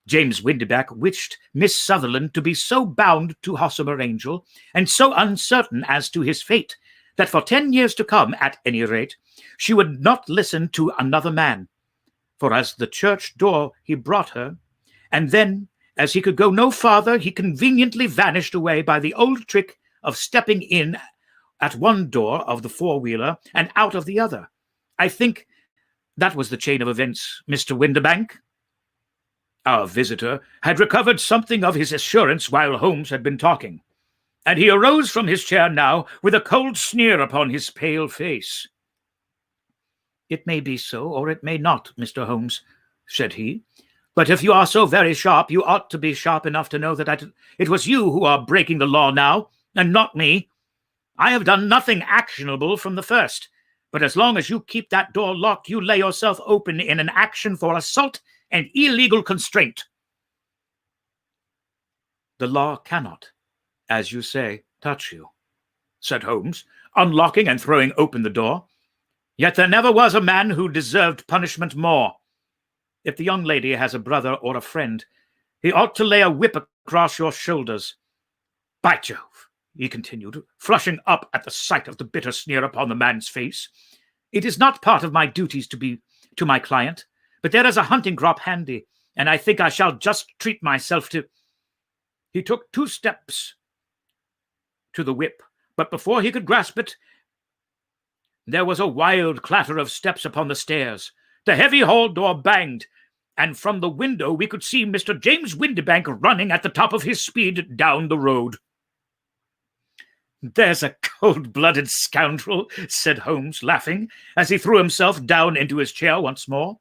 S1: James Windibank wished Miss Sutherland to be so bound to Hossamer Angel and so uncertain as to his fate that for 10 years to come, at any rate, she would not listen to another man. For as the church door he brought her, and then, as he could go no farther, he conveniently vanished away by the old trick of stepping in at one door of the four-wheeler and out of the other. I think that was the chain of events, Mr. Windibank." Our visitor had recovered something of his assurance while Holmes had been talking. And he arose from his chair now with a cold sneer upon his pale face. "It may be so, or it may not, Mr. Holmes," said he. "But if you are so very sharp, you ought to be sharp enough to know that it was you who are breaking the law now, and not me. I have done nothing actionable from the first, but as long as you keep that door locked, you lay yourself open in an action for assault and illegal constraint." "The law cannot, as you say, touch you," said Holmes, unlocking and throwing open the door. "Yet there never was a man who deserved punishment more. If the young lady has a brother or a friend, he ought to lay a whip across your shoulders. By Jove," he continued, flushing up at the sight of the bitter sneer upon the man's face, "it is not part of my duties to my client, but there is a hunting crop handy, and I think I shall just treat myself to—" He took 2 steps to the whip, but before he could grasp it, there was a wild clatter of steps upon the stairs. The heavy hall door banged, and from the window we could see Mr. James Windibank running at the top of his speed down the road. "There's a cold-blooded scoundrel," said Holmes, laughing, as he threw himself down into his chair once more.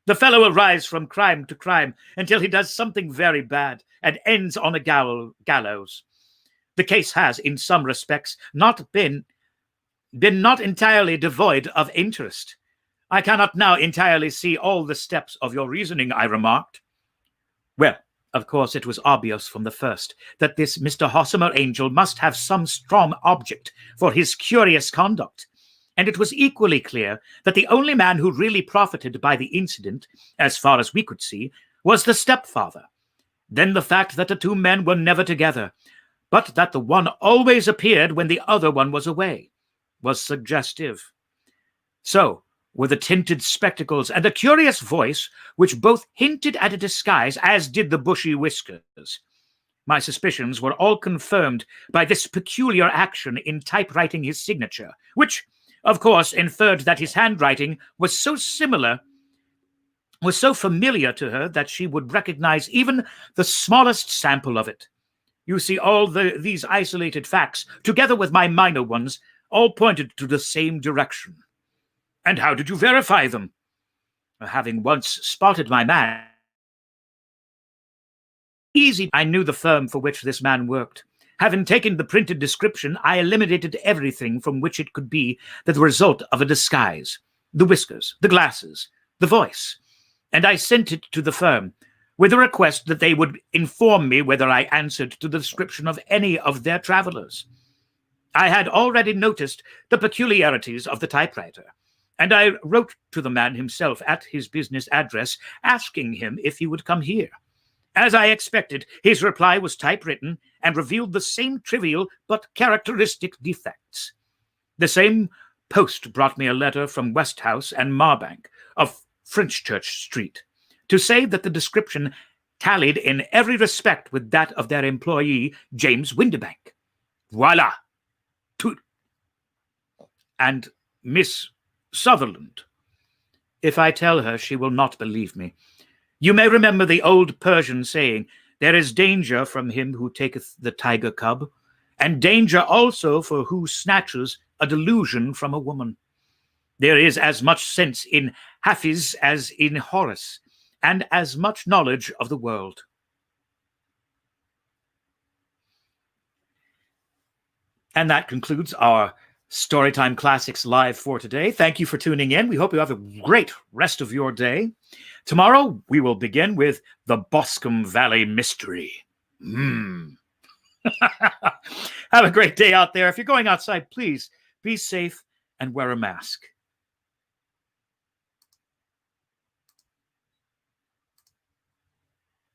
S1: "The fellow will rise from crime to crime until he does something very bad and ends on a gallows. The case has, in some respects, not been not entirely devoid of interest. I cannot now entirely see all the steps of your reasoning," I remarked. "Well, of course it was obvious from the first that this Mr. Hossamer Angel must have some strong object for his curious conduct, and it was equally clear that the only man who really profited by the incident, as far as we could see, was the stepfather. Then the fact that the 2 men were never together, but that the one always appeared when the other one was away, was suggestive. So were the tinted spectacles and the curious voice, which both hinted at a disguise, as did the bushy whiskers. My suspicions were all confirmed by this peculiar action in typewriting his signature, which, of course, inferred that his handwriting was so familiar to her that she would recognize even the smallest sample of it. You see, all these isolated facts, together with my minor ones, all pointed to the same direction." "And how did you verify them?" "Having once spotted my man, easy. I knew the firm for which this man worked. Having taken the printed description, I eliminated everything from which it could be the result of a disguise: the whiskers, the glasses, the voice, and I sent it to the firm, with a request that they would inform me whether I answered to the description of any of their travelers. I had already noticed the peculiarities of the typewriter, and I wrote to the man himself at his business address, asking him if he would come here. As I expected, his reply was typewritten and revealed the same trivial but characteristic defects. The same post brought me a letter from Westhouse and Marbank of Frenchchurch Street to say that the description tallied in every respect with that of their employee, James Windibank. Voila! Tout. And Miss Sutherland. If I tell her, she will not believe me. You may remember the old Persian saying, 'There is danger from him who taketh the tiger cub, and danger also for who snatches a delusion from a woman.' There is as much sense in Hafiz as in Horace, and as much knowledge of the world." And that concludes our Storytime Classics Live for today. Thank you for tuning in. We hope you have a great rest of your day. Tomorrow, we will begin with the Boscombe Valley Mystery. Have a great day out there. If you're going outside, please be safe and wear a mask.